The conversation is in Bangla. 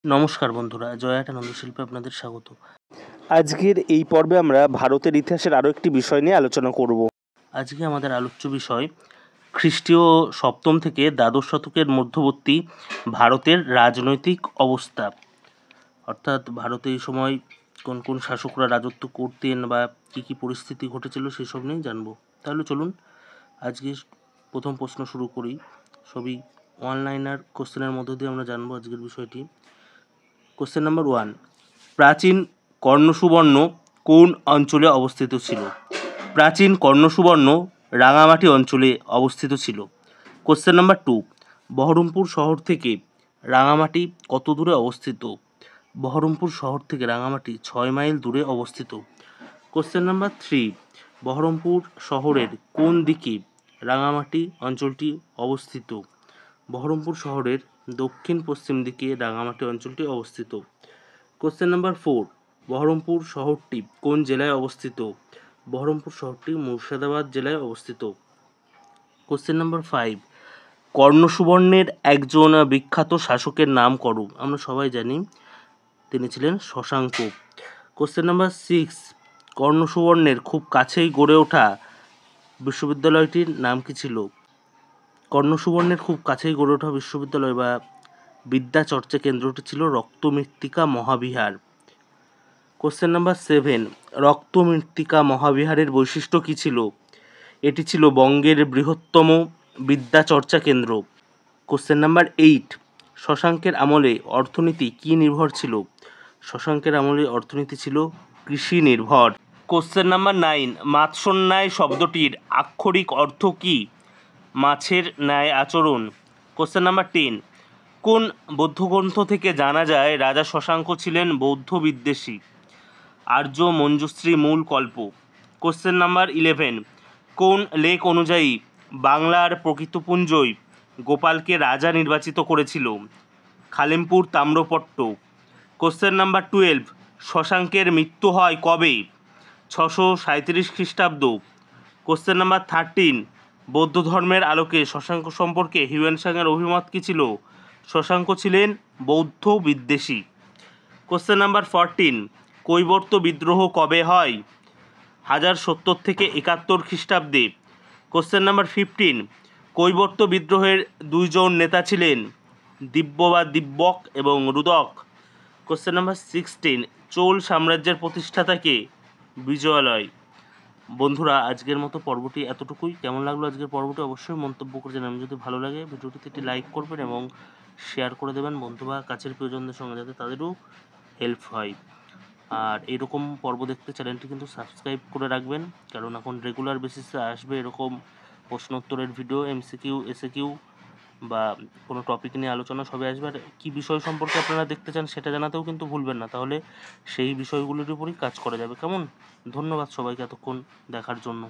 নমস্কার বন্ধুরা, জয়াটা নন্দশিল্পে আপনাদের স্বাগত। আজকের এই পর্বে আমরা ভারতের ইতিহাসের আরও একটি বিষয় নিয়ে আলোচনা করব। আজকে আমাদের আলোচ্য বিষয় খ্রিস্টীয় সপ্তম থেকে দ্বাদশ শতকের মধ্যবর্তী ভারতের রাজনৈতিক অবস্থা, অর্থাৎ ভারতে এই সময় কোন কোন শাসকরা রাজত্ব করতেন বা কী কী পরিস্থিতি ঘটেছিল সেসব নিয়েই জানবো। তাহলে চলুন আজকে প্রথম প্রশ্ন শুরু করি। সবই অনলাইনার কোশ্চেনের মধ্য দিয়ে আমরা জানবো আজকের বিষয়টি। কোশ্চেন নাম্বার 1, প্রাচীন কর্ণসুবর্ণ কোন অঞ্চলে অবস্থিত ছিল? প্রাচীন কর্ণসুবর্ণ রাঙামাটি অঞ্চলে অবস্থিত ছিল। কোশ্চেন নাম্বার 2, বহরমপুর শহর থেকে রাঙামাটি কত দূরে অবস্থিত? বহরমপুর শহর থেকে রাঙামাটি 6 মাইল দূরে অবস্থিত। কোশ্চেন নাম্বার 3, বহরমপুর শহরের কোন দিকে রাঙামাটি অঞ্চলটি অবস্থিত? বহরমপুর শহরের দক্ষিণ পশ্চিম দিকে রাঙামাটি অঞ্চলটি অবস্থিত। কোশ্চেন নাম্বার 4, বহরমপুর শহরটি কোন জেলায় অবস্থিত? বহরমপুর শহরটি মুর্শিদাবাদ জেলায় অবস্থিত। কোশ্চেন নাম্বার 5, কর্ণসুবর্ণের একজন বিখ্যাত শাসকের নাম করো। আমরা সবাই জানি তিনি ছিলেন শশাঙ্ক। কোশ্চেন নাম্বার 6, কর্ণসুবর্ণের খুব কাছেই গড়ে ওঠা বিশ্ববিদ্যালয়টির নাম কি ছিল? কর্ণসুবর্ণের খুব কাছেই গড়ে ওঠা বিশ্ববিদ্যালয় বা বিদ্যা চর্চা কেন্দ্রটি ছিল রক্তমৃত্তিকা মহাবিহার। কোশ্চেন নাম্বার 7, রক্তমৃত্তিকা মহাবিহারের বৈশিষ্ট্য কী ছিল? এটি ছিল বঙ্গের বৃহত্তম বিদ্যা চর্চা কেন্দ্র। কোশ্চেন নাম্বার 8, শশাঙ্কের আমলে অর্থনীতি কী নির্ভর ছিল? শশাঙ্কের আমলে অর্থনীতি ছিল কৃষি নির্ভর। কোশ্চেন নাম্বার 9, মাৎস্যন্যায় শব্দটির আক্ষরিক অর্থ কী? মাছের ন্যায় আচরণ। কোশ্চেন নাম্বার 10, কোন বৌদ্ধগ্রন্থ থেকে জানা যায় রাজা শশাঙ্ক ছিলেন বৌদ্ধ বিদ্বেষী? আর্য মঞ্জুশ্রী মূল কল্প। কোশ্চেন নাম্বার 11, কোন লেখ অনুযায়ী বাংলার প্রকৃতপুঞ্জই গোপালকে রাজা নির্বাচিত করেছিল? খালেমপুর তাম্রপট্ট। কোশ্চেন নাম্বার 12, শশাঙ্কের মৃত্যু হয় কবে? 637 খ্রিস্টাব্দ। কোশ্চেন নাম্বার 13, বৌদ্ধ ধর্মের আলোকে শশাঙ্ক সম্পর্কে হিউয়েন সাংয়ের অভিমত কী ছিল? শশাঙ্ক ছিলেন বৌদ্ধ বিদ্বেষী। কোশ্চেন নাম্বার 14, কৈবর্ত বিদ্রোহ কবে হয়? 1070 থেকে 71 খ্রিস্টাব্দে। কোশ্চেন নাম্বার 15, কৈবর্ত বিদ্রোহের দুইজন নেতা ছিলেন দিব্যক এবং রুদক। কোশ্চেন নাম্বার 16, চোল সাম্রাজ্যের প্রতিষ্ঠাতা কে? বিজয়ালয়। বন্ধুরা, আজকের মতো পর্বটি এতটুকুই। কেমন লাগলো আজকের পর্বটি অবশ্যই মন্তব্য করে জানাবেন। যদি ভালো লাগে ভিডিওটিতে একটি লাইক করবেন এবং শেয়ার করে দেবেন বন্ধু বা কাছের প্রিয়জনদের সঙ্গে, যাতে তাদেরও হেল্প হয়। আর এরকম পর্ব দেখতে চ্যানেলটি কিন্তু সাবস্ক্রাইব করে রাখবেন, কারণ এখন রেগুলার বেসিসে আসবে এরকম প্রশ্ন উত্তরের ভিডিও, এমসিকিউ, এসএকিউ বা কোনো টপিক নিয়ে আলোচনা সবে আসবে। আর কী বিষয় সম্পর্কে আপনারা দেখতে চান সেটা জানাতেও কিন্তু ভুলবেন না, তাহলে সেই বিষয়গুলির উপরই কাজ করা যাবে। কেমন? ধন্যবাদ সবাইকে এতক্ষণ দেখার জন্য।